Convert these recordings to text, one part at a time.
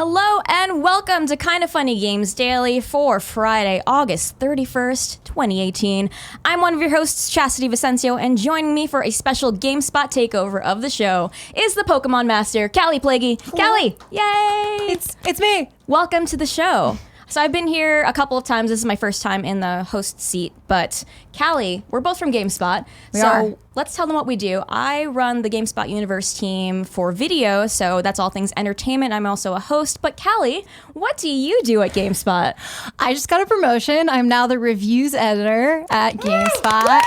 Hello and welcome to Kinda Funny Games Daily for Friday, August 31st, 2018. I'm one of your hosts, Chastity Vicencio, and joining me for a special GameSpot takeover of the show is the Pokemon Master, Kallie Plaguey. Kallie, yay! It's me. Welcome to the show. So I've been here a couple of times. This is my first time in the host seat, but Kallie, we're both from GameSpot. We are. Let's tell them what we do. I run the GameSpot Universe team for video, so that's all things entertainment. I'm also a host. But Kallie, what do you do at GameSpot? I just got a promotion. I'm now the reviews editor at GameSpot.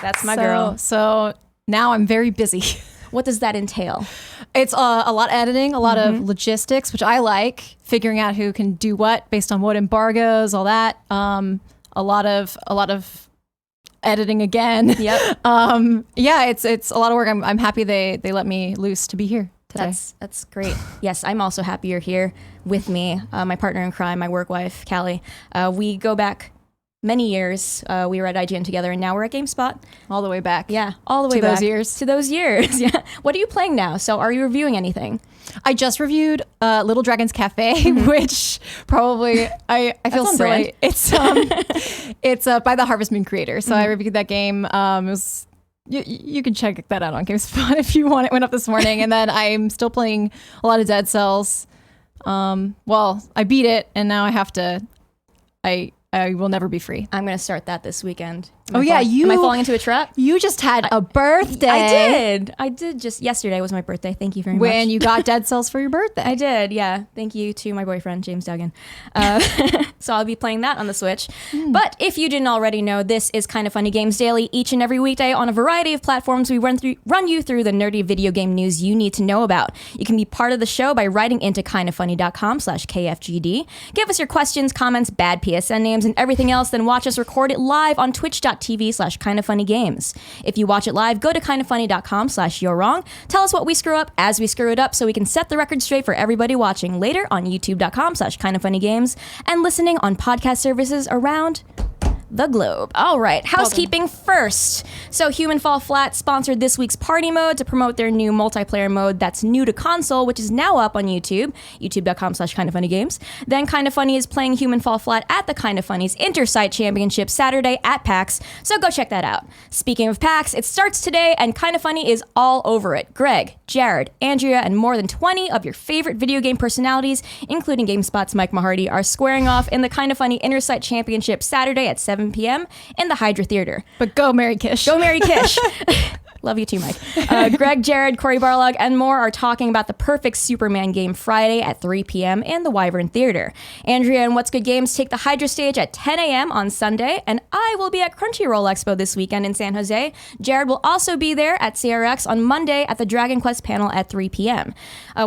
That's my girl. So now I'm very busy. What does that entail? It's a lot of editing, a lot of logistics, which I like, figuring out who can do what based on what embargoes, all that. A lot of editing again. Yep. Yeah, it's a lot of work. I'm happy they let me loose to be here today. That's great. Yes, I'm also happy you're here with me, my partner in crime, my work wife, Kallie. We go back many years. We were at IGN together, and now we're at GameSpot. All the way back. Yeah, all the way to back. those years. To those years, yeah. What are you playing now? So are you reviewing anything? I just reviewed Little Dragon's Cafe, which probably I feel on silly. It's by the Harvest Moon creator. So I reviewed that game. It was you can check that out on GameSpot if you want. It went up this morning, and then I'm still playing a lot of Dead Cells. Well, I beat it, and now I have to. I will never be free. I'm going to start that this weekend. Am I falling into a trap? You just had a birthday. I did. Just yesterday was my birthday. Thank you very much. When you got Dead Cells for your birthday. I did, yeah. Thank you to my boyfriend, James Duggan. So I'll be playing that on the Switch. But if you didn't already know, this is Kinda Funny Games Daily. Each and every weekday on a variety of platforms, we run you through the nerdy video game news you need to know about. You can be part of the show by writing into kindafunny.com/KFGD. Give us your questions, comments, bad PSN names, and everything else, then watch us record it live on twitch.tv/kindafunnygames. If you watch it live, go to kindafunny.com/you'rewrong. Tell us what we screw up as we screw it up so we can set the record straight for everybody watching later on youtube.com/kindafunnygames and listening on podcast services around the globe. All right, housekeeping first. So Human Fall Flat sponsored this week's party mode to promote their new multiplayer mode that's new to console, which is now up on YouTube, youtube.com/kindafunnygames. Then Kinda Funny is playing Human Fall Flat at the Kinda Funny's Intersite Championship Saturday at PAX, so go check that out. Speaking of PAX, it starts today and Kinda Funny is all over it. Greg, Jared, Andrea, and more than 20 of your favorite video game personalities, including GameSpot's Mike Mahardy, are squaring off in the Kinda Funny Intersite Championship Saturday at 7 p.m. in the Hydra Theatre. But go Mary Kish. Go Mary Kish. Love you too, Mike. Greg, Jared, Cory Barlog, and more are talking about the perfect Superman game Friday at 3 p.m. in the Wyvern Theatre. Andrea and What's Good Games take the Hydra stage at 10 a.m. on Sunday, and I will be at Crunchyroll Expo this weekend in San Jose. Jared will also be there at CRX on Monday at the Dragon Quest panel at 3 p.m.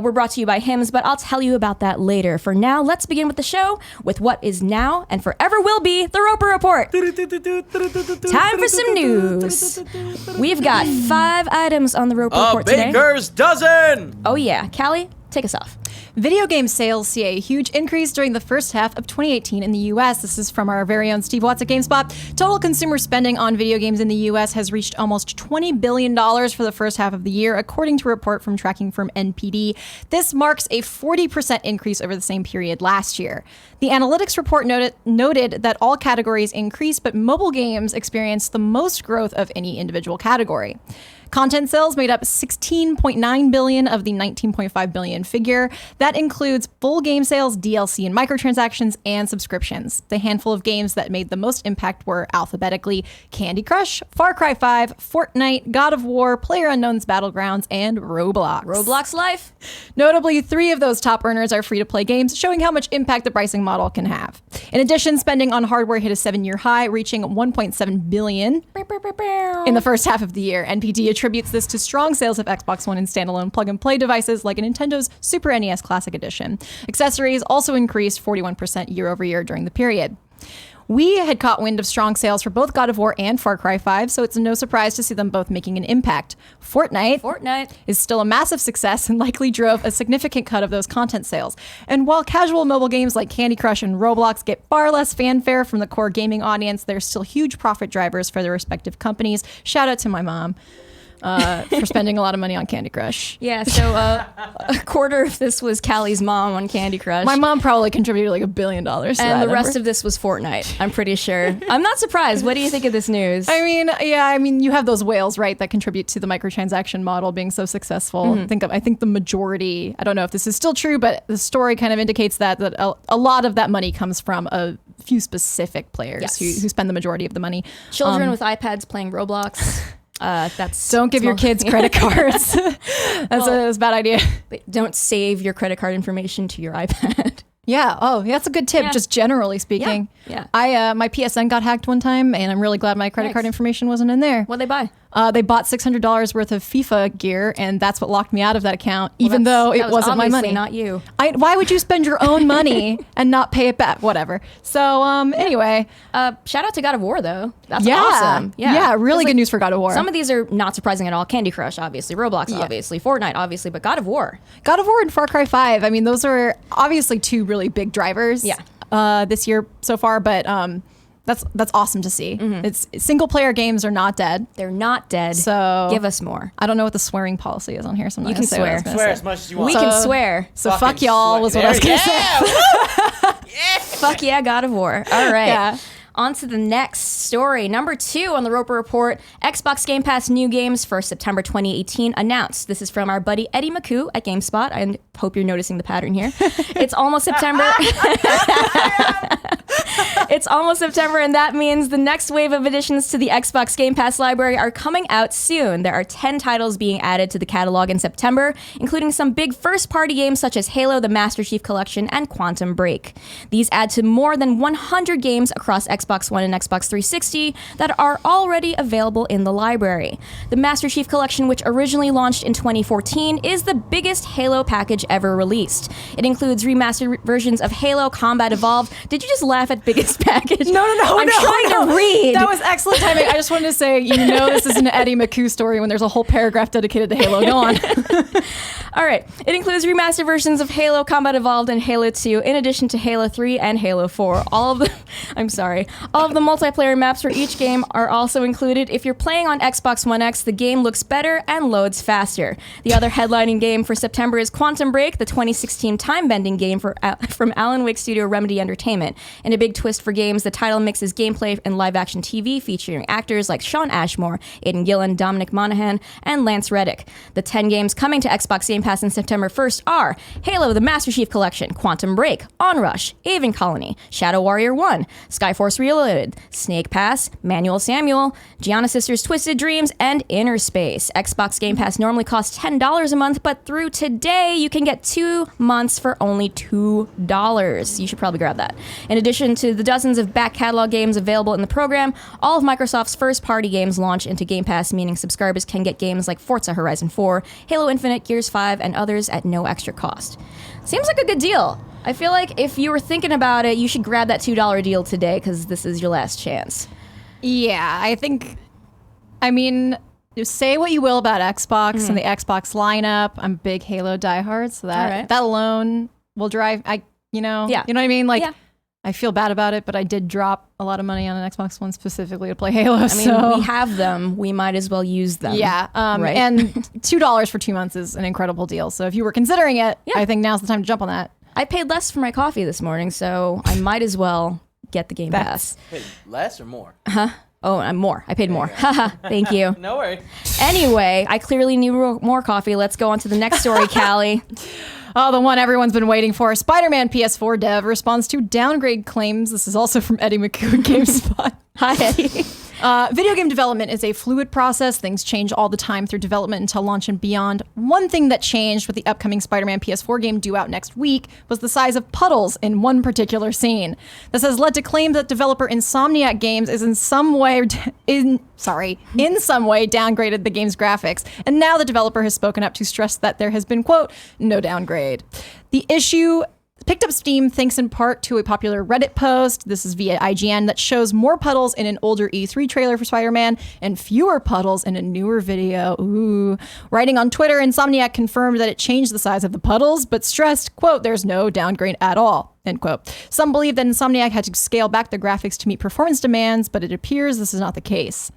We're brought to you by Hims, but I'll tell you about that later. For now, let's begin with the show with what is now and forever will be the Roper Report. Time for some news. We've got 5 items on the Roper Report today. A baker's dozen! Oh yeah. Kallie, take us off. Video game sales see a huge increase during the first half of 2018 in the U.S. This is from our very own Steve Watts at GameSpot. Total consumer spending on video games in the U.S. has reached almost $20 billion for the first half of the year, according to a report from tracking firm NPD. This marks a 40% increase over the same period last year. The analytics report noted that all categories increased, but mobile games experienced the most growth of any individual category. Content sales made up $16.9 billion of the $19.5 billion figure. That includes full game sales, DLC and microtransactions, and subscriptions. The handful of games that made the most impact were alphabetically Candy Crush, Far Cry 5, Fortnite, God of War, PlayerUnknown's Battlegrounds, and Roblox. Roblox life. Notably, 3 of those top earners are free-to-play games, showing how much impact the pricing model can have. In addition, spending on hardware hit a 7-year high, reaching $1.7 billion in the first half of the year. NPD attributes this to strong sales of Xbox One and standalone plug-and-play devices like a Nintendo's Super NES Classic Edition. Accessories also increased 41% year-over-year during the period. We had caught wind of strong sales for both God of War and Far Cry 5, so it's no surprise to see them both making an impact. Fortnite is still a massive success and likely drove a significant cut of those content sales. And while casual mobile games like Candy Crush and Roblox get far less fanfare from the core gaming audience, they're still huge profit drivers for their respective companies. Shout out to my mom. for spending a lot of money on Candy Crush. Yeah, so a quarter of this was Callie's mom on Candy Crush. My mom probably contributed like $1 billion to that and the number. rest of this was Fortnite, I'm pretty sure. I'm not surprised. What do you think of this news? I mean, you have those whales, right, that contribute to the microtransaction model being so successful. I think the majority, I don't know if this is still true, but the story kind of indicates that a lot of that money comes from a few specific players who spend the majority of the money. Children with iPads playing Roblox. Don't give your kids credit cards. That's a bad idea. Don't save your credit card information to your iPad. Yeah. Oh, that's a good tip. Just generally speaking. Yeah. My PSN got hacked one time, and I'm really glad my credit card information wasn't in there. What'd they buy? They bought $600 worth of FIFA gear, and that's what locked me out of that account, even though it wasn't my money. Not you. Why would you spend your own money and not pay it back? Whatever. So anyway, shout out to God of War though. That's awesome. Yeah. Really good news for God of War. Some of these are not surprising at all. Candy Crush, obviously. Roblox, obviously. Fortnite, obviously. But God of War. God of War and Far Cry 5. I mean, those are obviously two really big drivers. This year so far, but that's awesome to see. It's single player games are not dead. They're not dead. So give us more. I don't know what the swearing policy is on here. So I'm not You can gonna say swear. As much as you want. We can swear. So fuck y'all was what I was gonna say. Fuck yeah, God of War. All right. Yeah. On to the next story. Number 2 on the Roper Report, Xbox Game Pass new games for September 2018 announced. This is from our buddy Eddie Makuch at GameSpot. I hope you're noticing the pattern here. It's almost September. It's almost September, and that means the next wave of additions to the Xbox Game Pass library are coming out soon. There are 10 titles being added to the catalog in September, including some big first-party games such as Halo, the Master Chief Collection, and Quantum Break. These add to more than 100 games across Xbox One and Xbox 360 that are already available in the library. The Master Chief Collection, which originally launched in 2014, is the biggest Halo package ever released. It includes remastered versions of Halo Combat Evolved. Did you just laugh at biggest package? No. I'm trying to read. That was excellent timing. I just wanted to say, this is an Eddie Makuch story when there's a whole paragraph dedicated to Halo. Go on. All right. It includes remastered versions of Halo Combat Evolved and Halo 2, in addition to Halo 3 and Halo 4. All of the multiplayer maps for each game are also included. If you're playing on Xbox One X, the game looks better and loads faster. The other headlining game for September is Quantum Break, the 2016 time-bending game from Alan Wake studio Remedy Entertainment. In a big twist for games, the title mixes gameplay and live-action TV featuring actors like Sean Ashmore, Aidan Gillen, Dominic Monaghan, and Lance Reddick. The 10 games coming to Xbox Game Pass on September 1st are Halo, the Master Chief Collection, Quantum Break, Onrush, Aven Colony, Shadow Warrior 1, Skyforce Reloaded, Snake Pass, Manual Samuel, Gianna Sisters Twisted Dreams, and Inner Space. Xbox Game Pass normally costs $10 a month, but through today, you can get 2 months for only $2. You should probably grab that. In addition to the dozens of back catalog games available in the program, all of Microsoft's first-party games launch into Game Pass, meaning subscribers can get games like Forza Horizon 4, Halo Infinite, Gears 5, and others at no extra cost. Seems like a good deal. I feel like if you were thinking about it, you should grab that $2 deal today because this is your last chance. Yeah, say what you will about Xbox and the Xbox lineup. I'm a big Halo diehard, so that alone will drive. You know what I mean? I feel bad about it, but I did drop a lot of money on an Xbox One specifically to play Halo. We have them. We might as well use them. Yeah. Right? And $2 for 2 months is an incredible deal. So if you were considering it, I think now's the time to jump on that. I paid less for my coffee this morning, so I might as well get the Game Pass. Paid less or more? Oh, I'm more. I paid more. Haha, thank you. No worries. Anyway, I clearly need more coffee. Let's go on to the next story, Callie. Oh, the one everyone's been waiting for. Spider-Man PS4 dev responds to downgrade claims. This is also from Eddie Makuch at GameSpot. Hi, Eddie. Video game development is a fluid process. Things change all the time through development until launch and beyond. One thing that changed with the upcoming Spider-Man PS4 game due out next week was the size of puddles in one particular scene. This has led to claims that developer Insomniac Games is in some way downgraded the game's graphics. And now the developer has spoken up to stress that there has been, quote, no downgrade. The issue picked up steam thanks in part to a popular Reddit post, this is via IGN, that shows more puddles in an older E3 trailer for Spider-Man and fewer puddles in a newer video. Ooh. Writing on Twitter, Insomniac confirmed that it changed the size of the puddles, but stressed, quote, there's no downgrade at all, end quote. Some believe that Insomniac had to scale back the graphics to meet performance demands, but it appears this is not the case.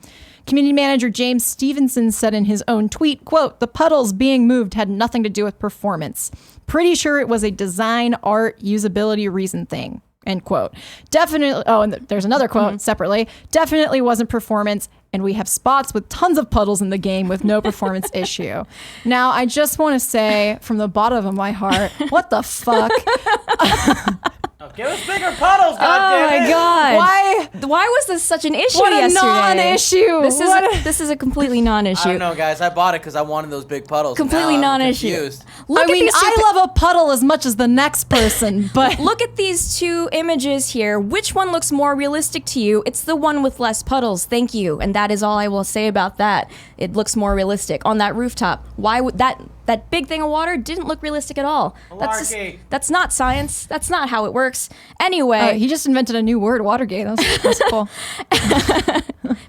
Community manager James Stevenson said in his own tweet, quote, "The puddles being moved had nothing to do with performance. Pretty sure it was a design, art, usability reason thing." End quote. Definitely. Oh, and there's another quote separately. "Definitely wasn't performance. And we have spots with tons of puddles in the game with no performance issue." Now, I just want to say from the bottom of my heart, what the fuck? Give us bigger puddles, goddammit! Oh my god! Why was this such an issue yesterday? What a non-issue! This is a completely non-issue. I don't know, guys. I bought it because I wanted those big puddles. Completely non-issue. I love a puddle as much as the next person, but look at these two images here. Which one looks more realistic to you? It's the one with less puddles. Thank you. And that is all I will say about that. It looks more realistic on that rooftop. Why would that big thing of water didn't look realistic at all? That's not science. That's not how it works. Anyway, he just invented a new word, Watergate. That's cool.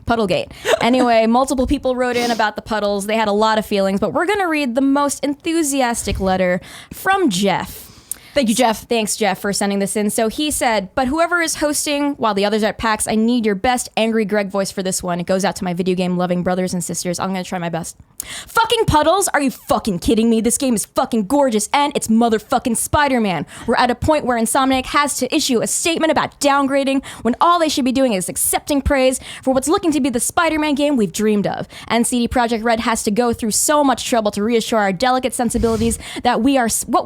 Puddlegate. Anyway, multiple people wrote in about the puddles. They had a lot of feelings, but we're going to read the most enthusiastic letter from Jeff. Thank you, Jeff. Thanks, Jeff, for sending this in. So he said, "But whoever is hosting while the others are at PAX, I need your best angry Greg voice for this one. It goes out to my video game loving brothers and sisters. I'm going to try my best. Fucking puddles? Are you fucking kidding me? This game is fucking gorgeous and it's motherfucking Spider-Man. We're at a point where Insomniac has to issue a statement about downgrading when all they should be doing is accepting praise for what's looking to be the Spider-Man game we've dreamed of. And CD Projekt Red has to go through so much trouble to reassure our delicate sensibilities that what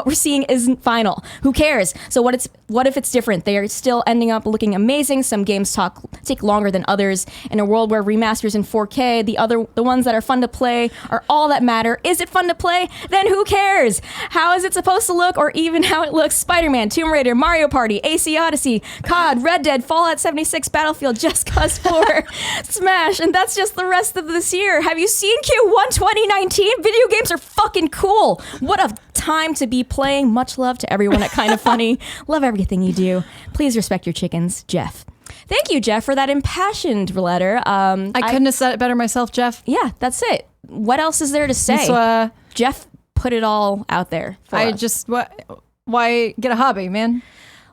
we're seeing isn't final. Who cares? So what if it's different? They are still ending up looking amazing. Some games take longer than others. In a world where remasters in 4K, the ones that are fun to play are all that matter. Is it fun to play? Then who cares? How is it supposed to look or even how it looks? Spider-Man, Tomb Raider, Mario Party, AC Odyssey, COD, Red Dead, Fallout 76, Battlefield, Just Cause 4, Smash, and that's just the rest of this year. Have you seen Q1 2019? Video games are fucking cool. What a time to be playing. Much love to everyone at Kind of Funny. Love everything you do. Please respect your chickens, Jeff. Thank you, Jeff, for that impassioned letter. I couldn't have said it better myself, Jeff. Yeah, that's it. What else is there to say? Jeff put it all out there for us. Why get a hobby, man?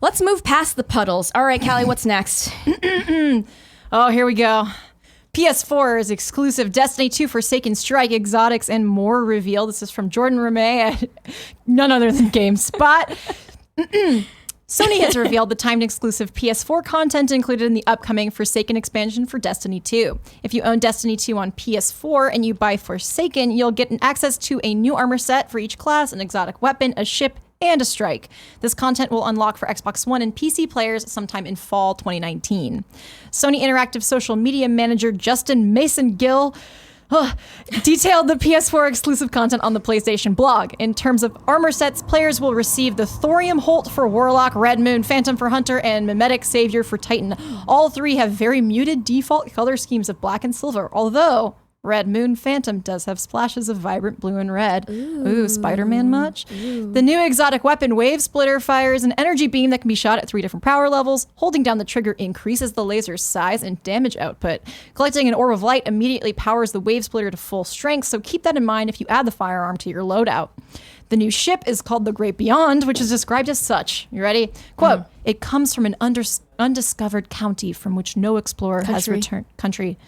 Let's move past the puddles. All right, Kallie, what's next? Oh, here we go. PS4's exclusive Destiny 2 Forsaken Strike, Exotics, and more revealed. This is from Jordan Ramee at none other than GameSpot. Sony has revealed the timed exclusive PS4 content included in the upcoming Forsaken expansion for Destiny 2. If you own Destiny 2 on PS4 and you buy Forsaken, you'll get access to a new armor set for each class, an exotic weapon, a ship, and a strike. This content will unlock for Xbox One and PC players sometime in fall 2019. Sony Interactive social media manager Justin Mason-Gill detailed the PS4 exclusive content on the PlayStation blog. In terms of armor sets, players will receive the Thorium Holt for Warlock, Red Moon, Phantom for Hunter, and Mimetic Savior for Titan. All three have very muted default color schemes of black and silver, although Red Moon Phantom does have splashes of vibrant blue and red. Ooh, Spider-Man much? Ooh. The new exotic weapon, Wave Splitter, fires an energy beam that can be shot at 3 different power levels. Holding down the trigger increases the laser's size and damage output. Collecting an orb of light immediately powers the Wave Splitter to full strength, so keep that in mind if you add the firearm to your loadout. The new ship is called the Great Beyond, which is described as such. You ready? Quote, "It comes from an undiscovered county from which no explorer has returned." Country.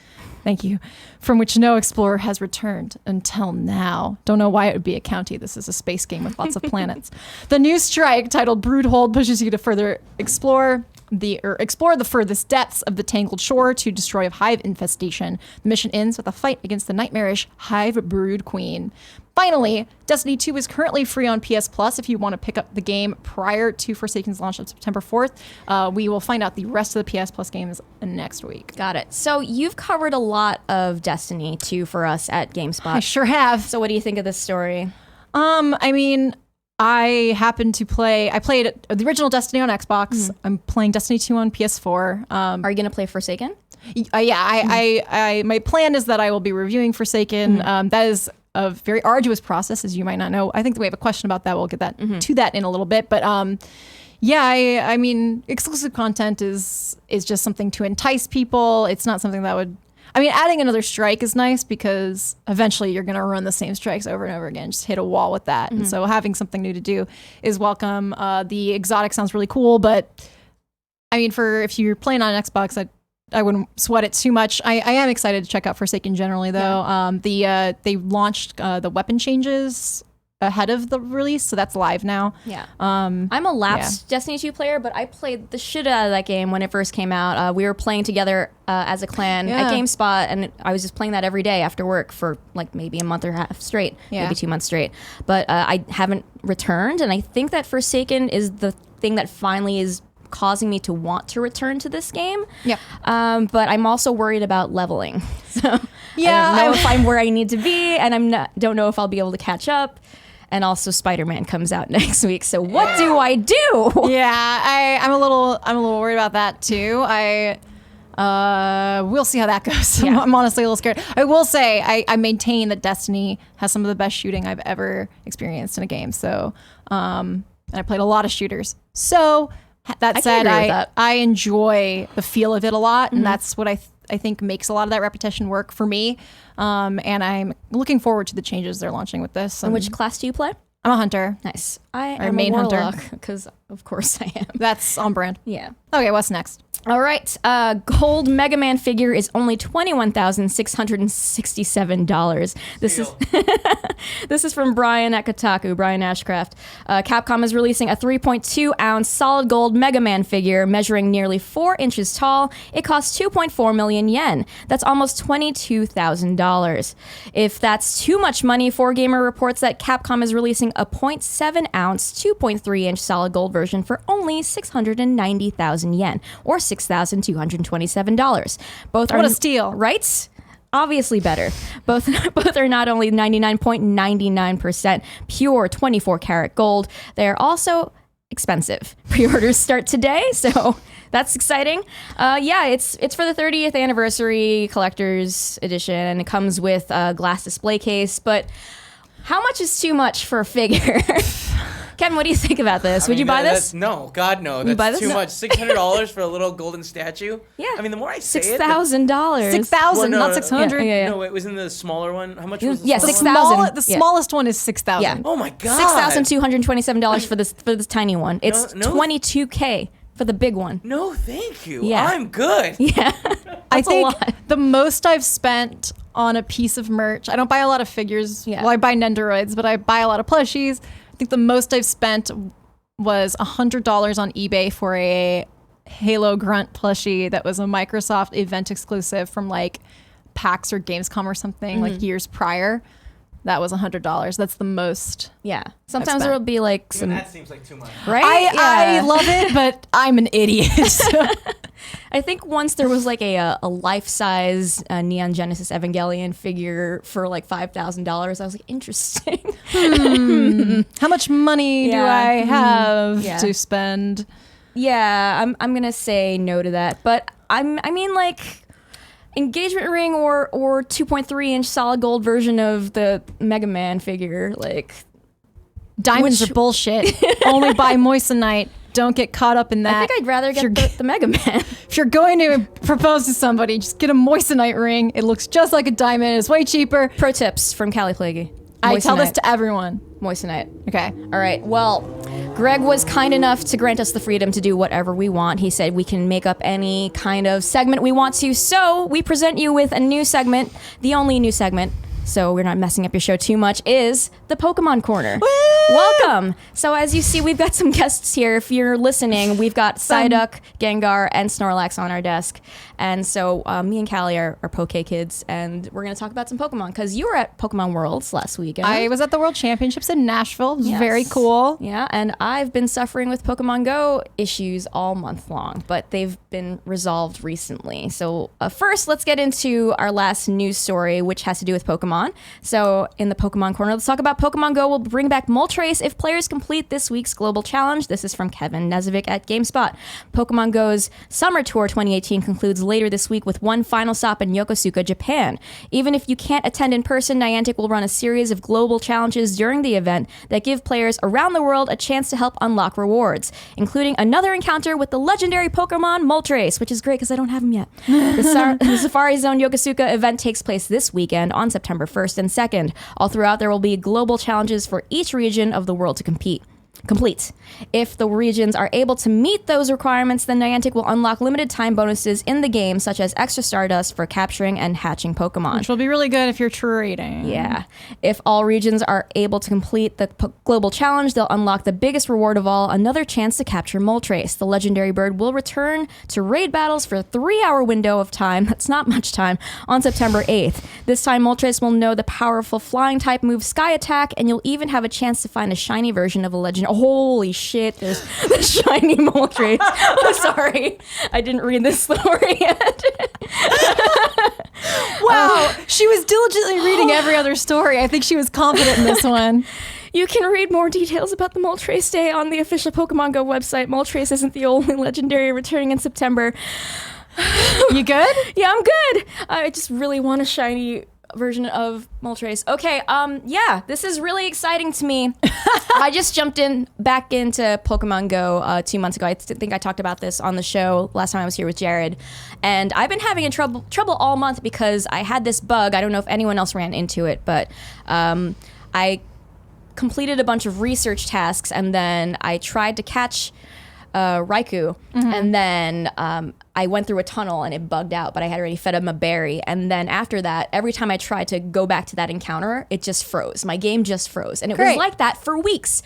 Thank you. From which no explorer has returned until now. Don't know why it would be a county. This is a space game with lots of planets. The new strike, titled Broodhold, pushes you to further explore the furthest depths of the Tangled Shore to destroy a hive infestation. The mission ends with a fight against the nightmarish Hive Brood Queen. Finally, Destiny 2 is currently free on PS Plus if you want to pick up the game prior to Forsaken's launch on September 4th. We will find out the rest of the PS Plus games next week. Got it. So you've covered a lot of Destiny 2 for us at GameSpot. I sure have. So what do you think of this story? I mean, I played the original Destiny on Xbox. Mm-hmm. I'm playing Destiny 2 on PS4. Are you going to play Forsaken? Yeah, my plan is that I will be reviewing Forsaken. Mm-hmm. That is a very arduous process, as you might not know. I think that we have a question about that. We'll get that to that in a little bit. But I mean, exclusive content is just something to entice people. It's not something that would... I mean, adding another strike is nice because eventually you're going to run the same strikes over and over again. Just hit a wall with that. Mm-hmm. And so having something new to do is welcome. The exotic sounds really cool, but I mean, if you're playing on Xbox, I wouldn't sweat it too much. I am excited to check out Forsaken generally, though. Yeah. They launched the weapon changes ahead of the release, so that's live now. Yeah. I'm a lapsed Destiny 2 player, but I played the shit out of that game when it first came out. We were playing together as a clan at GameSpot, and I was just playing that every day after work for like maybe a month or half straight, maybe 2 months straight. But I haven't returned, and I think that Forsaken is the thing that finally is causing me to want to return to this game. Yeah. But I'm also worried about leveling. So Yeah, I don't know if I'm where I need to be, and don't know if I'll be able to catch up. And also Spider-Man comes out next week. So what do I do? Yeah, I'm a little worried about that too. We'll see how that goes. Yeah. I'm honestly a little scared. I will say I maintain that Destiny has some of the best shooting I've ever experienced in a game. So, and I played a lot of shooters. So that said, I enjoy the feel of it a lot, and that's what I think makes a lot of that repetition work for me. And I'm looking forward to the changes they're launching with this. And which class do you play? I'm a hunter. Nice. I am main a hunter. warlock, because of course I am. That's on brand. Yeah. Okay, what's next? All right. Gold Mega Man figure is only $21,667. This is from Brian at Kotaku, Brian Ashcraft. Capcom is releasing a 3.2-ounce solid gold Mega Man figure measuring nearly 4 inches tall. It costs 2.4 million yen. That's almost $22,000. If that's too much money, 4Gamer reports that Capcom is releasing a 0.7-ounce, 2.3-inch solid gold version for only 690,000 yen, or $6,227. Both What a steal. Right? Obviously better. Both are not only 99.99% pure 24-karat gold, they are also expensive. Pre-orders start today, so that's exciting. It's for the 30th anniversary collector's edition, and it comes with a glass display case, but how much is too much for a figure? Kevin, what do you think about this? Would you buy this? No, God, no. You buy That's this? too much. $600 for a little golden statue? Yeah. I mean, the more I say $6,000. $6,000, not 600. Yeah. No, it was in the smaller one. How much was the Yeah, smaller 6,000. one? The smallest one is 6,000. Yeah. Oh my God. $6,227 for this tiny one. It's No. $22K for the big one. No, thank you. Yeah. I'm good. Yeah. I That's a think lot. the most I've spent on a piece of merch, I don't buy a lot of figures. Yeah. Well, I buy Nendoroids, but I buy a lot of plushies. I think the most I've spent was $100 on eBay for a Halo Grunt plushie that was a Microsoft event exclusive from like PAX or Gamescom or something like years prior. That was $100. That's the most. Yeah. Sometimes spent. there'll be like Even some, that seems like too much. right? I love it, but I'm an idiot. So. I think once there was like a life-size Neon Genesis Evangelion figure for like $5,000. I was like, interesting. How much money do Yeah. I have Yeah. to spend? Yeah, I'm gonna say no to that. But I mean like engagement ring or 2.3-inch solid gold version of the Mega Man figure, like Diamonds Which- are bullshit. Only buy moissanite. Don't get caught up in that. I think I'd rather If you're get the Mega Man. If you're going to propose to somebody, just get a moissanite ring. It looks just like a diamond. It's way cheaper. Pro tips from Kallie Plaguey. I tell this to everyone. Moissanite. Okay. All right. Well, Greg was kind enough to grant us the freedom to do whatever we want. He said we can make up any kind of segment we want to. So we present you with a new segment, the only new segment, so we're not messing up your show too much, is the Pokemon Corner. Woo! Welcome. So as you see, we've got some guests here. If you're listening, we've got Psyduck, Gengar, and Snorlax on our desk. And so me and Kallie are Poke kids, and we're going to talk about some Pokemon, because you were at Pokemon Worlds last weekend. I was at the World Championships in Nashville. It was Yes. very cool. Yeah, and I've been suffering with Pokemon Go issues all month long, but they've been resolved recently. So first, let's get into our last news story, which has to do with Pokemon. So in the Pokemon Corner, let's talk about Pokemon Go will bring back Moltres if players complete this week's global challenge. This is from Kevin Nezovic at GameSpot. Pokemon Go's Summer Tour 2018 concludes later this week with one final stop in Yokosuka, Japan. Even if you can't attend in person, Niantic will run a series of global challenges during the event that give players around the world a chance to help unlock rewards, including another encounter with the legendary Pokemon Moltres, which is great because I don't have him yet. The Safari Zone Yokosuka event takes place this weekend on September 1st and 2nd. All throughout, there will be global challenges for each region of the world to compete. complete. If the regions are able to meet those requirements, then Niantic will unlock limited time bonuses in the game, such as extra Stardust for capturing and hatching Pokemon. Which will be really good if you're trading. Yeah. If all regions are able to complete the global challenge, they'll unlock the biggest reward of all, another chance to capture Moltres. The legendary bird will return to raid battles for a 3-hour window of time, that's not much time, on September 8th. This time, Moltres will know the powerful flying type move Sky Attack, and you'll even have a chance to find a shiny version of a legend. Holy shit, there's the shiny Moltres. I'm sorry, I didn't read this story yet. Wow, she was diligently reading every other story. I think she was confident in this one. You can read more details about the Moltres Day on the official Pokemon Go website. Moltres isn't the only legendary returning in September. You good? Yeah, I'm good. I just really want a shiny version of Moltres. Okay, yeah, this is really exciting to me. I just jumped back into Pokemon Go 2 months ago. I think I talked about this on the show last time I was here with Jared. And I've been having trouble all month because I had this bug. I don't know if anyone else ran into it, but I completed a bunch of research tasks, and then I tried to catch Raikou, and then I went through a tunnel and it bugged out, but I had already fed him a berry. And then after that, every time I tried to go back to that encounter, it just froze. My game just froze. And it was like that for weeks.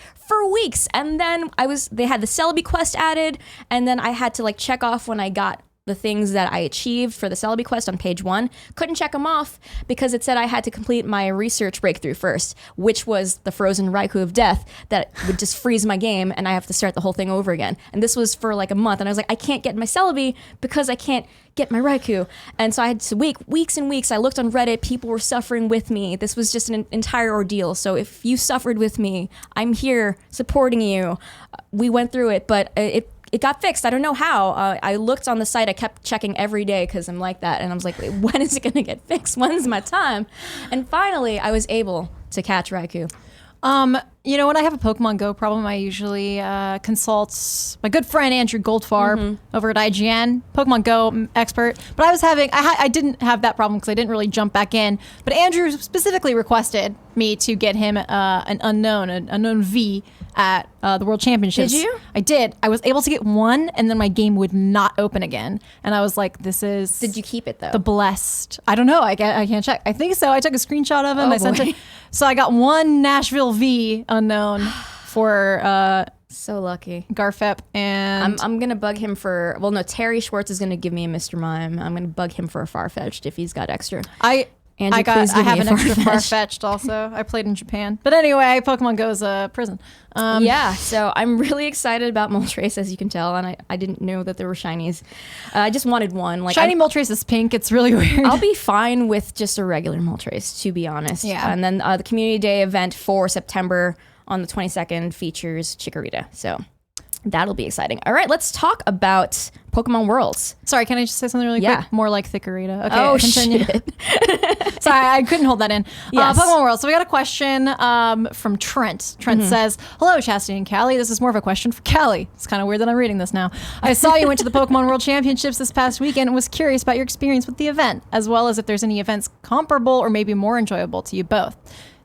And then they had the Celebi quest added, and then I had to like check off when I got the things that I achieved for the Celebi quest on page 1. Couldn't check them off because it said I had to complete my research breakthrough first, which was the frozen Raikou of death that would just freeze my game and I have to start the whole thing over again. And this was for like a month, and I was like, I can't get my Celebi because I can't get my Raikou. And so I had to weeks and weeks. I looked on Reddit, people were suffering with me. This was just an entire ordeal. So if you suffered with me, I'm here supporting you. We went through it, but it got fixed. I don't know how. I looked on the site. I kept checking every day because I'm like that. And I was like, wait, when is it going to get fixed? When's my time? And finally, I was able to catch Raikou. You know, when I have a Pokemon Go problem, I usually consult my good friend Andrew Goldfarb over at IGN, Pokemon Go expert. But I didn't have that problem because I didn't really jump back in. But Andrew specifically requested me to get him an unknown V at the World Championships. Did you? I did. I was able to get one, and then my game would not open again. And I was like, this is... Did you keep it, though? The blessed. I don't know. I can't check. I think so. I took a screenshot of him. Oh, I sent boy. it. So I got one Nashville V unknown for So lucky. Garfep, and I'm going to bug him for... Well, no, Terry Schwartz is going to give me a Mr. Mime. I'm going to bug him for a Farfetch'd if he's got extra. I have an extra Farfetch'd also. I played in Japan. But anyway, Pokemon Go is a prison. Yeah, so I'm really excited about Moltres, as you can tell, and I didn't know that there were shinies. I just wanted one. Like Shiny Moltres is pink. It's really weird. I'll be fine with just a regular Moltres, to be honest. Yeah. And then the Community Day event for September on the 22nd features Chikorita. So that'll be exciting. All right, let's talk about Pokemon Worlds. Sorry, can I just say something really quick? More like Thickerita. Okay, Oh, continue. shit. Sorry, I couldn't hold that in. Yes. Pokemon World. So we got a question from Trent. Trent says, hello, Chastity and Kallie. This is more of a question for Kallie. It's kind of weird that I'm reading this now. I saw you went to the Pokemon World Championships this past weekend and was curious about your experience with the event, as well as if there's any events comparable or maybe more enjoyable to you both.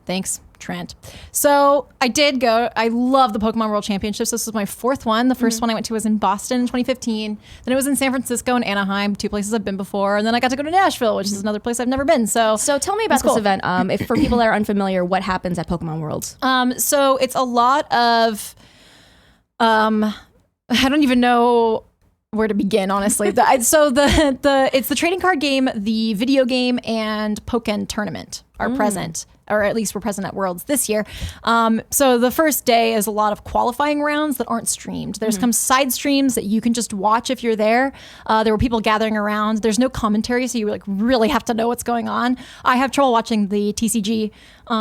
Thanks, Trent. So I did go. I love the Pokemon World Championships. This was my 4th one. The first one I went to was in Boston in 2015. Then it was in San Francisco and Anaheim, 2 places I've been before. And then I got to go to Nashville, which is another place I've never been. So tell me about this event. If for people that are unfamiliar, what happens at Pokemon Worlds? So it's a lot of, I don't even know where to begin, honestly. It's the trading card game, the video game, and Pokken tournament are present, or at least were present at Worlds this year. So the first day is a lot of qualifying rounds that aren't streamed. There's some side streams that you can just watch if you're there. There were people gathering around. There's no commentary, so you like really have to know what's going on. I have trouble watching the TCG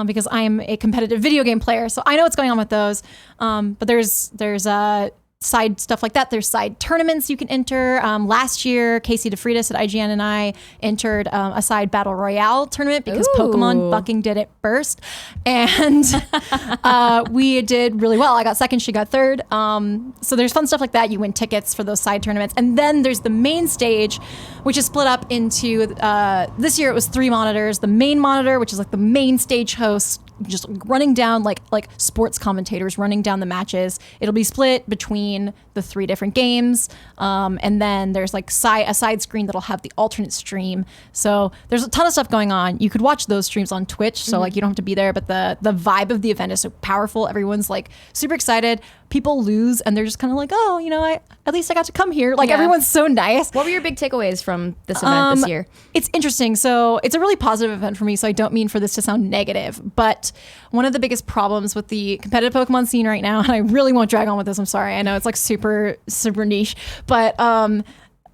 because I'm a competitive video game player, so I know what's going on with those. But there's side stuff like that. There's side tournaments you can enter. Last year, Casey DeFreitas at IGN and I entered a side battle royale tournament because Pokemon fucking did it first, and we did really well. I got second, she got third. So there's fun stuff like that. You win tickets for those side tournaments, and then there's the main stage, which is split up into this year it was 3 monitors. The main monitor, which is like the main stage host, just running down like sports commentators running down the matches. It'll be split between the 3 different games, and then there's like a side screen that'll have the alternate stream. So there's a ton of stuff going on. You could watch those streams on Twitch, so like you don't have to be there, but the vibe of the event is so powerful. Everyone's like super excited. People lose and they're just kind of like, oh, you know, at least I got to come here. Like everyone's so nice. What were your big takeaways from this event this year? It's interesting. So it's a really positive event for me, so I don't mean for this to sound negative, but one of the biggest problems with the competitive Pokemon scene right now, and I really won't drag on with this, I'm sorry, I know it's like super niche, but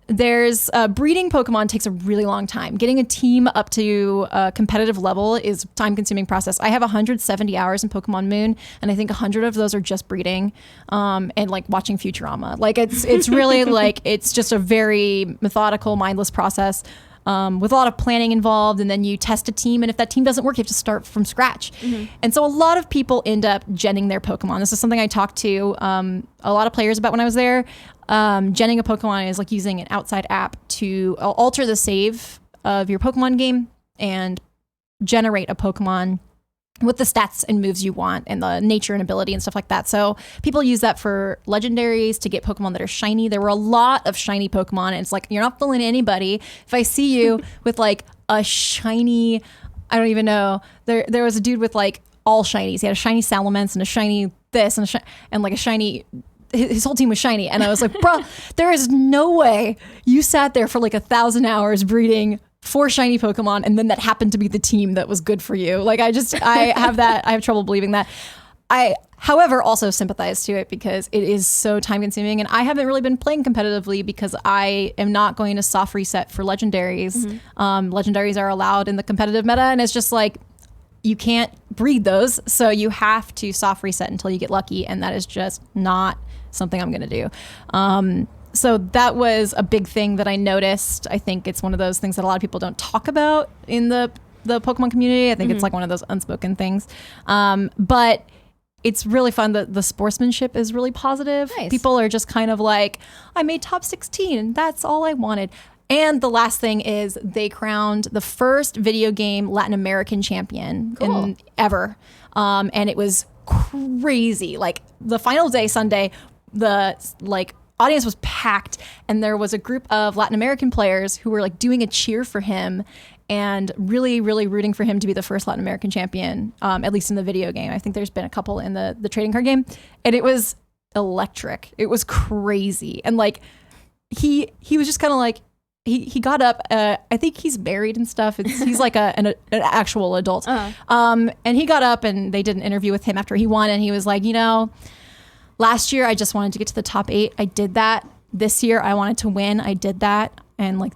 there's breeding Pokemon takes a really long time. Getting a team up to a competitive level is a time-consuming process. I have 170 hours in Pokemon Moon, and I think 100 of those are just breeding and like watching Futurama. Like it's really like it's just a very methodical, mindless process. With a lot of planning involved, and then you test a team, and if that team doesn't work, you have to start from scratch. And so a lot of people end up genning their Pokemon. This is something I talked to a lot of players about when I was there. Genning a Pokemon is like using an outside app to alter the save of your Pokemon game and generate a Pokemon with the stats and moves you want and the nature and ability and stuff like that. So people use that for legendaries to get Pokemon that are shiny. There were a lot of shiny Pokemon, and it's like, you're not fooling anybody. If I see you with like a shiny, I don't even know, there was a dude with like all shinies. He had a shiny Salamence and a shiny this and like a shiny, his whole team was shiny. And I was like, bro, there is no way you sat there for like 1,000 hours breeding 4 shiny Pokemon, and then that happened to be the team that was good for you. Like I have trouble believing that. I, however, also sympathize to it because it is so time consuming, and I haven't really been playing competitively because I am not going to soft reset for legendaries. Legendaries are allowed in the competitive meta, and it's just like, you can't breed those, so you have to soft reset until you get lucky, and that is just not something I'm going to do. So that was a big thing that I noticed. I think it's one of those things that a lot of people don't talk about in the Pokemon community. I think it's like one of those unspoken things. But it's really fun. The sportsmanship is really positive. Nice. People are just kind of like, I made top 16 and that's all I wanted. And the last thing is they crowned the first video game Latin American champion ever. And it was crazy. Like the final day, Sunday, the audience was packed, and there was a group of Latin American players who were like doing a cheer for him and really, really rooting for him to be the first Latin American champion, at least in the video game. I think there's been a couple in the trading card game, and it was electric. It was crazy. And like he was just kind of like, he got up, I think he's married and stuff. He's like an actual adult. And he got up and they did an interview with him after he won, and he was like, you know, last year, I just wanted to get to the top 8. I did that. This year, I wanted to win. I did that. And like,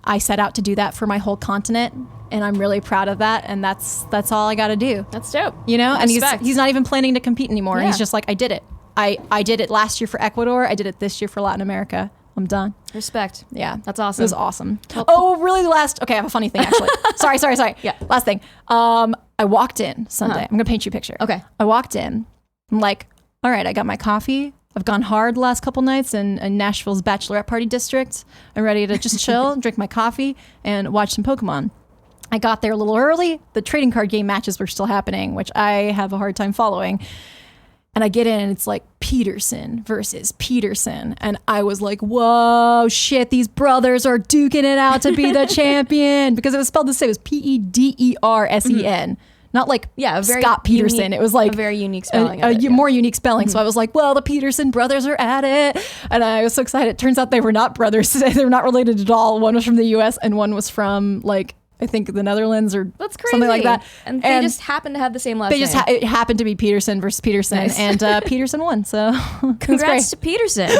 I set out to do that for my whole continent. And I'm really proud of that. And that's all I got to do. That's dope. You know, and Respect. he's not even planning to compete anymore. Yeah. He's just like, I did it. I did it last year for Ecuador. I did it this year for Latin America. I'm done. Respect. Yeah. That's awesome. It was awesome. Oh, really? Okay, I have a funny thing actually. Sorry. Yeah. Last thing. I walked in Sunday. I'm going to paint you a picture. Okay. I walked in. I'm like, all right, I got my coffee. I've gone hard the last couple nights in Nashville's bachelorette party district. I'm ready to just chill, drink my coffee, and watch some Pokemon. I got there a little early. The trading card game matches were still happening, which I have a hard time following. And I get in and it's like Peterson versus Peterson. And I was like, whoa, shit, these brothers are duking it out to be the champion. Because it was spelled the same. It was Pedersen. Not like Scott Peterson. Unique, it was like a very unique spelling. More unique spelling. So I was like, well, the Peterson brothers are at it. And I was so excited. It turns out they were not brothers. They were not related at all. One was from the US and one was from like, I think the Netherlands or That's crazy. something like that. And they just happened to have the same last name. It happened to be Peterson versus Peterson. Nice. And Peterson won. So congrats to Peterson.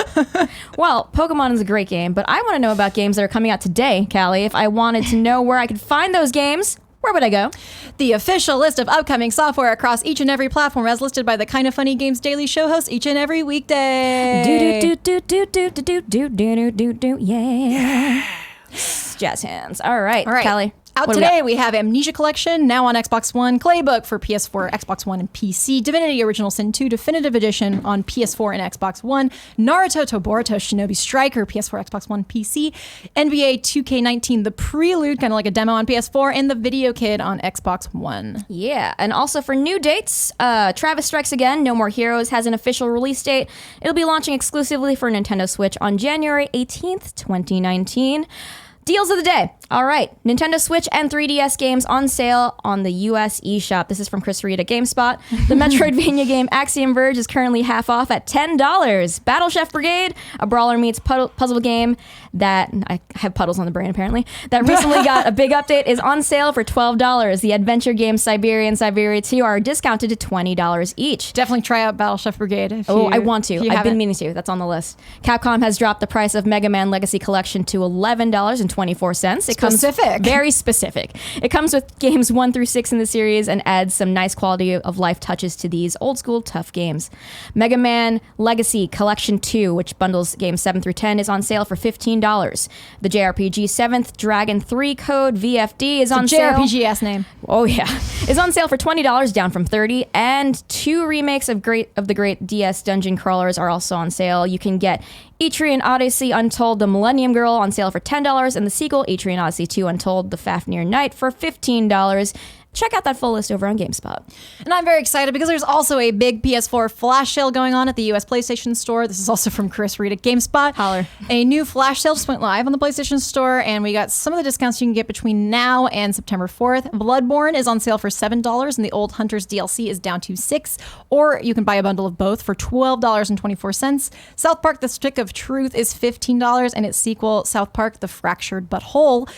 Well, Pokemon is a great game, but I want to know about games that are coming out today, Kallie. If I wanted to know where I could find those games, where would I go? The official list of upcoming software across each and every platform as listed by the Kinda Funny Games Daily show host each and every weekday. Yeah. Jazz hands. All right, Kallie. Out what do we today, got? we have Amnesia Collection, now on Xbox One, Claybook for PS4, Xbox One, and PC, Divinity Original Sin 2 Definitive Edition on PS4 and Xbox One, Naruto Toboruto Shinobi Striker, PS4, Xbox One, PC, NBA 2K19, the Prelude, kind of like a demo on PS4, and the Video Kid on Xbox One. Yeah, and also for new dates, Travis Strikes Again, No More Heroes has an official release date. It'll be launching exclusively for Nintendo Switch on January 18th, 2019. Deals of the day. All right. Nintendo Switch and 3DS games on sale on the US eShop. This is from Chris Reed at GameSpot. The Metroidvania game Axiom Verge is currently half off at $10. Battle Chef Brigade, a brawler meets puzzle game that, I have puddles on the brain apparently, that recently got a big update, is on sale for $12. The adventure games Siberia and Siberia 2 are discounted to $20 each. Definitely try out Battle Chef Brigade. I want to. I've been meaning to. That's on the list. Capcom has dropped the price of Mega Man Legacy Collection to $11.24. It comes very specific. It comes with games 1 through 6 in the series and adds some nice quality of life touches to these old school tough games. Mega Man Legacy Collection 2, which bundles games 7 through 10, is on sale for $15. The JRPG 7th Dragon 3 Code VFD is on sale. JRPG-ass name. Oh yeah, is on sale for $20, down from $30. And 2 remakes of the great DS dungeon crawlers are also on sale. You can get Etrian Odyssey Untold: The Millennium Girl on sale for $10, and the sequel Etrian Odyssey 2 Untold: The Fafnir Night for $15. Check out that full list over on GameSpot. And I'm very excited because there's also a big PS4 flash sale going on at the US PlayStation Store. This is also from Chris Reed at GameSpot. Holler. A new flash sale just went live on the PlayStation Store, and we got some of the discounts you can get between now and September 4th. Bloodborne is on sale for $7, and the Old Hunters DLC is down to $6, or you can buy a bundle of both for $12.24. South Park: The Stick of Truth is $15, and its sequel, South Park: The Fractured But Whole,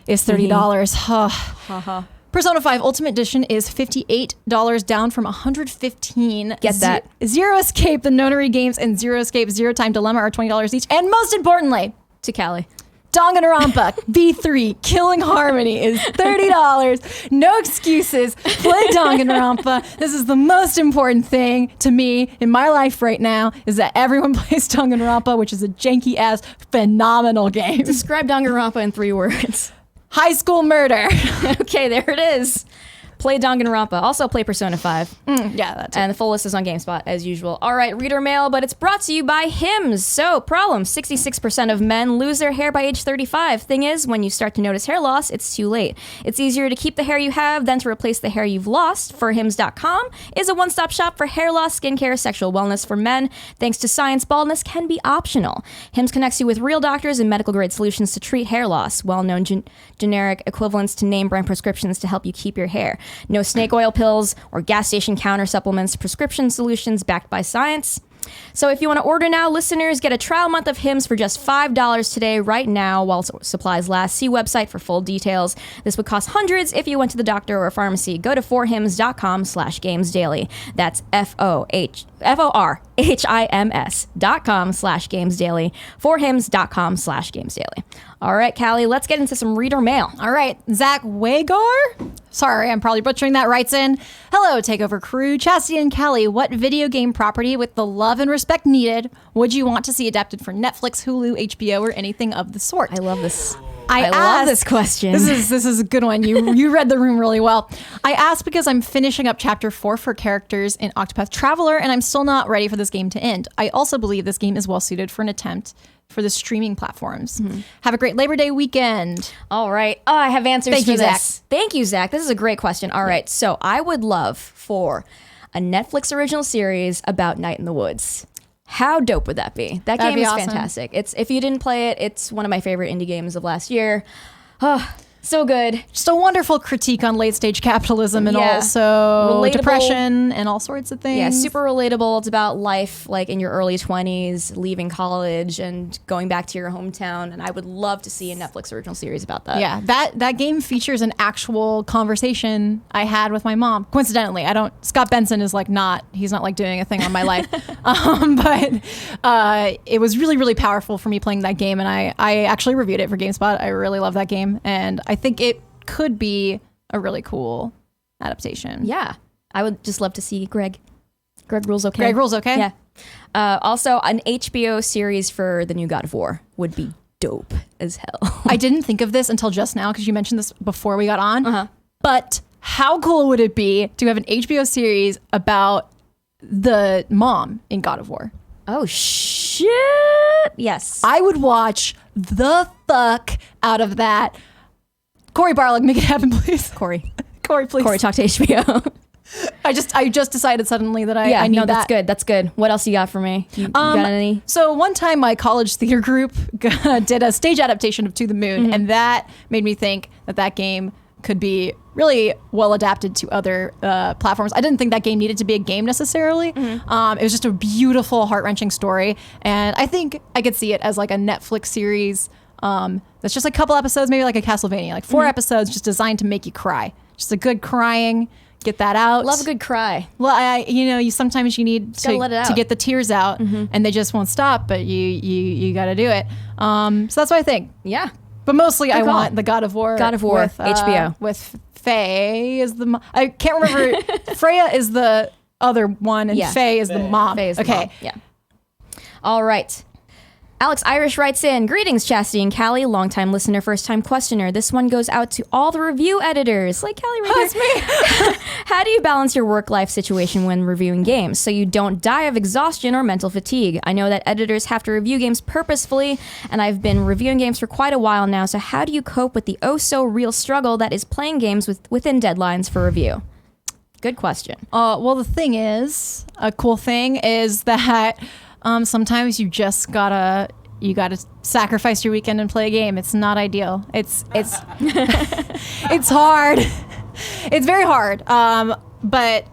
is $30. Persona 5 Ultimate Edition is $58, down from $115. Get that. Zero Escape, the Nonary games, and Zero Escape Zero Time Dilemma are $20 each. And most importantly, To Kallie. Danganronpa V3 Killing Harmony is $30. No excuses. Play Danganronpa. This is the most important thing to me in my life right now, is that everyone plays Danganronpa, which is a janky-ass, phenomenal game. Describe Danganronpa in 3 words. High school murder. Okay, there it is. Play Danganronpa. Also play Persona 5. Yeah, that's And the full list is on GameSpot, as usual. All right, reader mail, but it's brought to you by Hims. So, problem, 66% of men lose their hair by age 35. Thing is, when you start to notice hair loss, it's too late. It's easier to keep the hair you have than to replace the hair you've lost. For Hims.com is a one-stop shop for hair loss, skincare, sexual wellness for men. Thanks to science, baldness can be optional. Hims connects you with real doctors and medical-grade solutions to treat hair loss. Well-known generic equivalents to name-brand prescriptions to help you keep your hair. No snake oil pills or gas station counter supplements, prescription solutions backed by science. So if you want to order now, listeners, get a trial month of Hims for just $5 today, right now, while supplies last. See website for full details. This would cost hundreds if you went to the doctor or a pharmacy. Go to forhims.com/gamesdaily. That's FORHIMS.com/gamesdaily. Forhims.com/gamesdaily. All right, Kallie, let's get into some reader mail. All right, Zach Wagar? Sorry, I'm probably butchering that. Writes in, hello, Takeover crew, Chastity and Kallie. What video game property with the love and respect needed would you want to see adapted for Netflix, Hulu, HBO, or anything of the sort? I love this. I love this question. This is a good one. You read the room really well. I asked because I'm finishing up chapter 4 for characters in Octopath Traveler, and I'm still not ready for this game to end. I also believe this game is well suited for an attempt for the streaming platforms. Have a great Labor Day weekend. All right. Oh, I have answers Thank for you, this. Zach. Thank you, Zach. This is a great question. All right. So I would love for a Netflix original series about Night in the Woods. How dope would that be? That That'd game be is awesome. fantastic. If you didn't play it, it's one of my favorite indie games of last year. Oh, so good. Just a wonderful critique on late stage capitalism and Yeah. also Relatable. depression and all sorts of things. Yeah, super relatable. It's about life like in your early 20s, leaving college and going back to your hometown. And I would love to see a Netflix original series about that. Yeah, that game features an actual conversation I had with my mom. Coincidentally, Scott Benson is he's not like doing a thing on my life. But it was really, really powerful for me playing that game. And I actually reviewed it for GameSpot. I really love that game. And I think it could be a really cool adaptation. Yeah. I would just love to see Greg. Greg Rules okay. Greg Rules okay? Yeah. Also, an HBO series for the new God of War would be dope as hell. I didn't think of this until just now because you mentioned this before we got on. But how cool would it be to have an HBO series about the mom in God of War? Oh, shit. Yes. I would watch the fuck out of that. Cory Barlog, make it happen, please. Cory, please. Cory, talk to HBO. I just decided suddenly that I need that's that. good. That's good. What else you got for me? You got any? So one time my college theater group did a stage adaptation of To the Moon, and that made me think that game could be really well adapted to other platforms. I didn't think that game needed to be a game necessarily. It was just a beautiful, heart-wrenching story, and I think I could see it as like a Netflix series that's just a couple episodes, maybe like a Castlevania, like 4 episodes just designed to make you cry. Just a good crying, get that out. Love a good cry. Well, you sometimes you need gotta let it out. to get the tears out, and they just won't stop, but you got to do it. So that's what I think. Yeah. But mostly I call. want the God of War. With, HBO. With Faye is the I can't remember. Freya is the other one, and Faye is the mom. Faye is the okay. mom. Yeah. All right. Alex Irish writes in, greetings, Chastity and Kallie, longtime listener, first-time questioner. This one goes out to all the review editors, like Kallie right here. me. How do you balance your work-life situation when reviewing games so you don't die of exhaustion or mental fatigue? I know that editors have to review games purposefully, and I've been reviewing games for quite a while now, so how do you cope with the oh-so-real struggle that is playing games within deadlines for review? Good question. Well, the thing is, a cool thing is that sometimes you just gotta sacrifice your weekend and play a game. It's not ideal. It's it's hard. It's very hard. But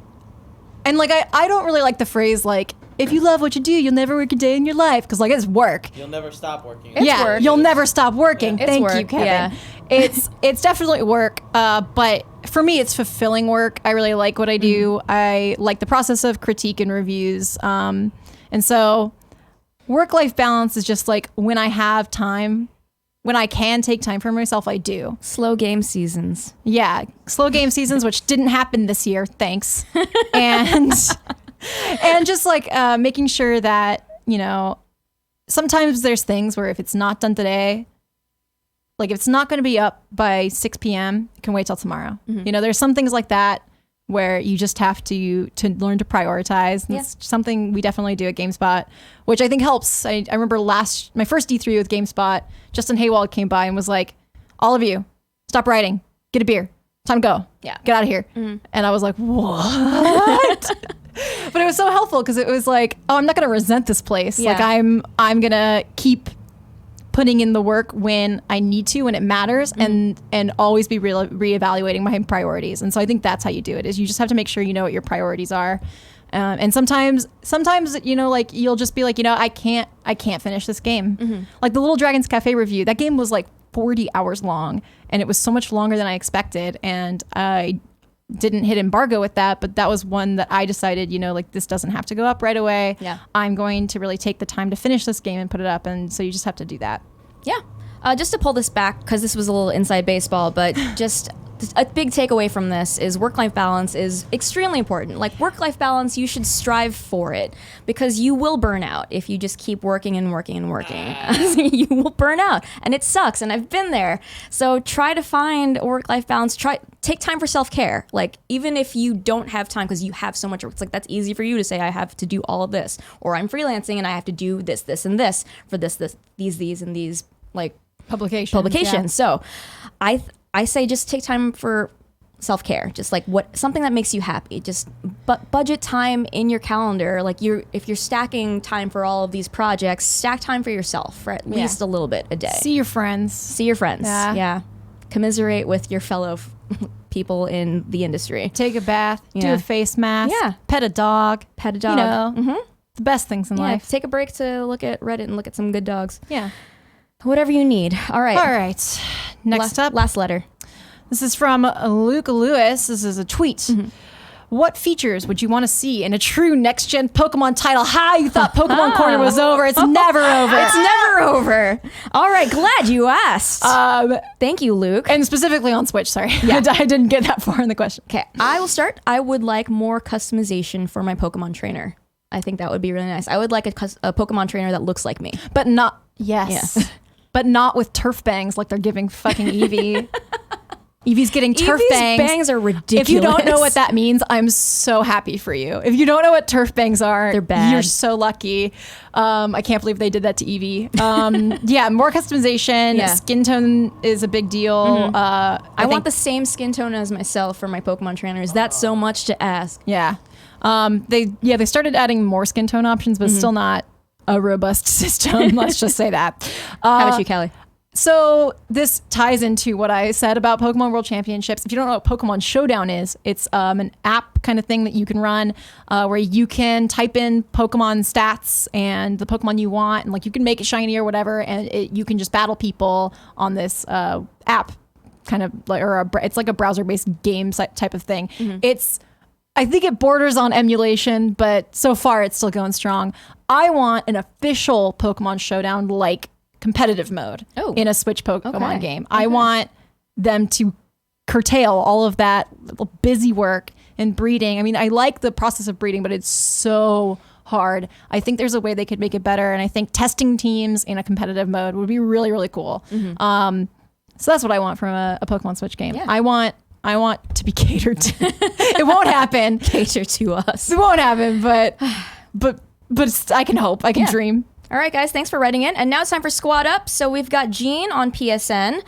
like I don't really like the phrase like, if you love what you do, you'll never work a day in your life, because like it's work. You'll never stop working. Work. You'll never stop working. Yeah. Thank It's you, work, Kevin. yeah. It's definitely work. But for me, it's fulfilling work. I really like what I do. I like the process of critique and reviews. And so work-life balance is just like when I have time, when I can take time for myself, I do. Slow game seasons. Yeah, slow game seasons, which didn't happen this year, thanks. And just like making sure that, sometimes there's things where if it's not done today, like if it's not going to be up by 6 p.m., it can wait till tomorrow. There's some things like that where you just have to learn to prioritize. And it's something we definitely do at GameSpot, which I think helps. I remember my first D3 with GameSpot, Justin Haywald came by and was like, all of you, stop writing, get a beer, time to go, get out of here. And I was like, what? But it was so helpful because it was like, oh, I'm not going to resent this place. Yeah. Like I'm going to keep putting in the work when I need to, when it matters, and always be reevaluating my priorities. And so I think that's how you do it, is you just have to make sure you know what your priorities are. And sometimes, like you'll just be like, I can't finish this game. Like the Little Dragons Cafe review, that game was like 40 hours long, and it was so much longer than I expected. And I didn't hit embargo with that, but that was one that I decided, like this doesn't have to go up right away. Yeah. I'm going to really take the time to finish this game and put it up. And so you just have to do that. Yeah. Just to pull this back, because this was a little inside baseball, but just a big takeaway from this is work-life balance is extremely important. Like work-life balance, you should strive for it, because you will burn out if you just keep working and working and working. You will burn out, and it sucks, and I've been there. So try to find a work-life balance. Take time for self-care. Like even if you don't have time because you have so much work, it's like that's easy for you to say, I have to do all of this, or I'm freelancing and I have to do this, this, and this for these, and these like publications. Yeah. So I say just take time for self-care, just like something that makes you happy. Just budget time in your calendar. Like if you're stacking time for all of these projects, stack time for yourself for at least a little bit a day. See your friends. Yeah. Commiserate with your fellow people in the industry. Take a bath. Do a face mask. Yeah. Pet a dog. The best things in life. Take a break to look at Reddit and look at some good dogs. Yeah. Whatever you need. All right. Next up. Last letter. This is from Luke Lewis. This is a tweet. What features would you want to see in a true next-gen Pokemon title? Hi, you thought Pokemon Corner was over. It's never over. It's never over. All right, glad you asked. Thank you, Luke. And specifically on Switch, sorry. Yeah. I didn't get that far in the question. Okay, I will start. I would like more customization for my Pokemon trainer. I think that would be really nice. I would like a Pokemon trainer that looks like me. But not, yes. But not with turf bangs like they're giving fucking Eevee. Eevee's getting turf Eevee's bangs. bangs are ridiculous. If you don't know what that means, I'm so happy for you. If you don't know what turf bangs are, they're bad. You're so lucky. I can't believe they did that to Eevee. Yeah, more customization. Yeah. Skin tone is a big deal. I want the same skin tone as myself for my Pokemon trainer. Is that so much to ask? Yeah. They started adding more skin tone options, but still not a robust system. Let's just say that. How about you, Kallie? So this ties into what I said about Pokemon World Championships. If you don't know what Pokemon Showdown is, it's an app kind of thing that you can run where you can type in Pokemon stats and the Pokemon you want, and like you can make it shiny or whatever, and you can just battle people on this app, kind of like, it's like a browser-based game type of thing. I think it borders on emulation, but so far it's still going strong. I want an official Pokemon Showdown like competitive mode in a Switch Pokemon game. I want them to curtail all of that little busy work and breeding. I mean, I like the process of breeding, but it's so hard. I think there's a way they could make it better, and I think testing teams in a competitive mode would be really, really cool. So that's what I want from a Pokemon Switch game. Yeah. I want to be catered to. It won't happen. Cater to us. It won't happen, but I can hope. I can dream. All right, guys, thanks for writing in. And now it's time for Squad Up. So we've got Gene on PSN.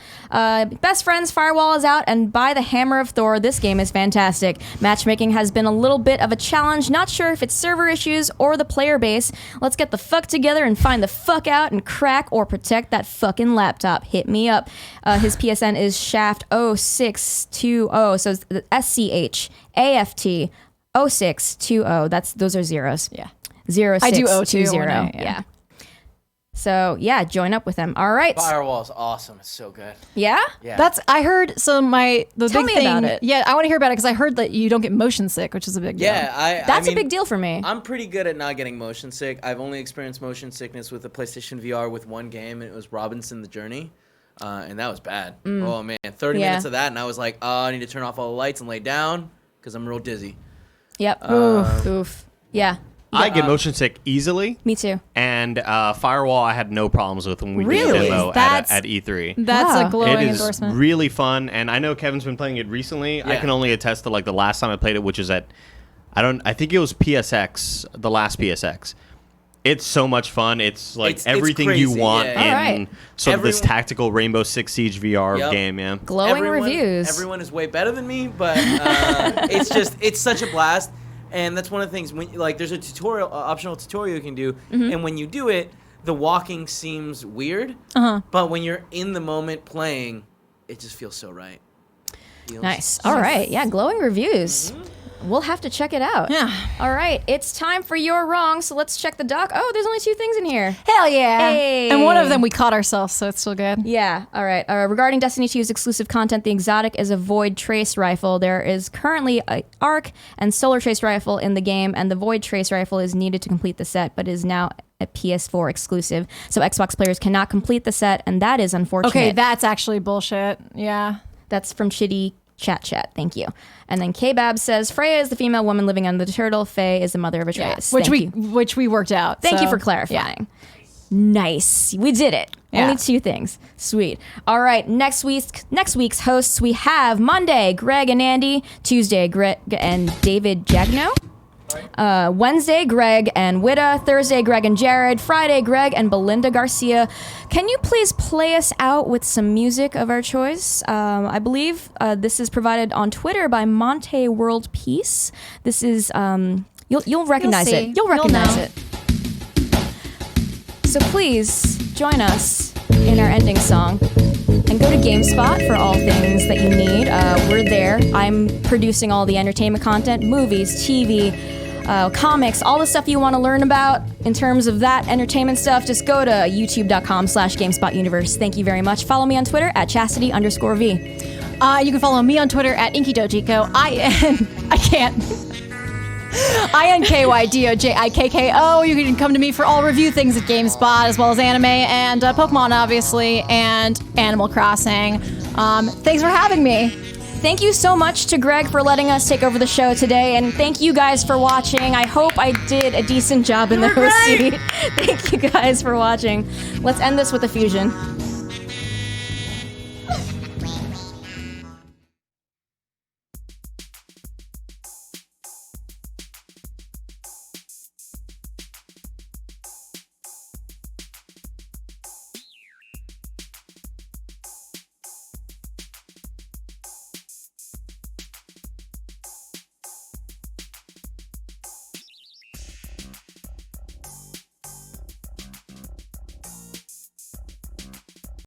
Best Friends Firewall is out, and by the Hammer of Thor, this game is fantastic. Matchmaking has been a little bit of a challenge. Not sure if it's server issues or the player base. Let's get the fuck together and find the fuck out and crack or protect that fucking laptop. Hit me up. His PSN is Shaft0620. So it's SCHAFT 0620. Those are zeros. Yeah. 0620. I do 02 when I- yeah. So yeah, join up with them. All right. Firewall's awesome. It's so good. Yeah? Yeah. I heard. So Tell big me thing. about it. Yeah, I want to hear about it because I heard that you don't get motion sick, which is a big deal. Yeah, That's a big deal for me. I'm pretty good at not getting motion sick. I've only experienced motion sickness with the PlayStation VR with one game, and it was Robinson the Journey, and that was bad. Oh man, 30 minutes of that, and I was like, oh, I need to turn off all the lights and lay down because I'm real dizzy. Yep. Oof. Yeah. I get motion sick easily. Me too. And Firewall, I had no problems with when we did Really? the demo at E3. That's Wow. a glowing It is endorsement. really fun, and I know Kevin's been playing it recently. I Yeah. can only attest to like the last time I played it, which is I think it was PSX, the last PSX. It's so much fun. It's like It's everything you crazy, want yeah. in Alright. sort of this tactical Rainbow Six Siege VR Yep. game, yeah. Glowing reviews. Everyone is way better than me, but it's such a blast. And that's one of the things when there's a tutorial, optional tutorial you can do, and when you do it, the walking seems weird, but when you're in the moment playing, it just feels so right. Nice. All right. Yeah, glowing reviews. We'll have to check it out. Yeah. All right. It's time for You're Wrong, so let's check the doc. Oh, there's only 2 things in here. Hell yeah. Hey. And one of them we caught ourselves, so it's still good. Yeah, all right. Regarding Destiny 2's exclusive content, the exotic is a Void Trace rifle. There is currently an Arc and Solar Trace rifle in the game, and the Void Trace rifle is needed to complete the set, but is now a PS4 exclusive. So Xbox players cannot complete the set, and that is unfortunate. Okay, that's actually bullshit. Yeah. That's from Chitty Chat. Thank you. And then K-Bab says, Freya is the female woman living under the turtle. Faye is the mother of Atreus. Which Thank you. which we worked out. Thank you so, for clarifying. Nice. We did it. Yeah. Only 2 things. Sweet. All right. Next week's hosts, we have Monday, Greg and Andy. Tuesday, Greg and David Jagno. Wednesday, Greg and Witta. Thursday, Greg and Jared. Friday, Greg and Belinda Garcia. Can you please play us out with some music of our choice? I believe this is provided on Twitter by Monte World Peace. This is you'll recognize see. it. You'll recognize know. it. So please join us in our ending song. And go to GameSpot for all things that you need. We're there. I'm producing all the entertainment content, movies, TV, comics, all the stuff you want to learn about in terms of that entertainment stuff. Just go to youtube.com/GameSpotUniverse. Thank you very much. Follow me on Twitter at Chastity_V. You can follow me on Twitter at InkyDojiko. I can't. INKYDOJIKKO. You can come to me for all review things at GameSpot, as well as anime and Pokemon, obviously, and Animal Crossing. Thanks for having me. Thank you so much to Greg for letting us take over the show today, and thank you guys for watching. I hope I did a decent job in the host seat. Thank you guys for watching. Let's end this with a fusion.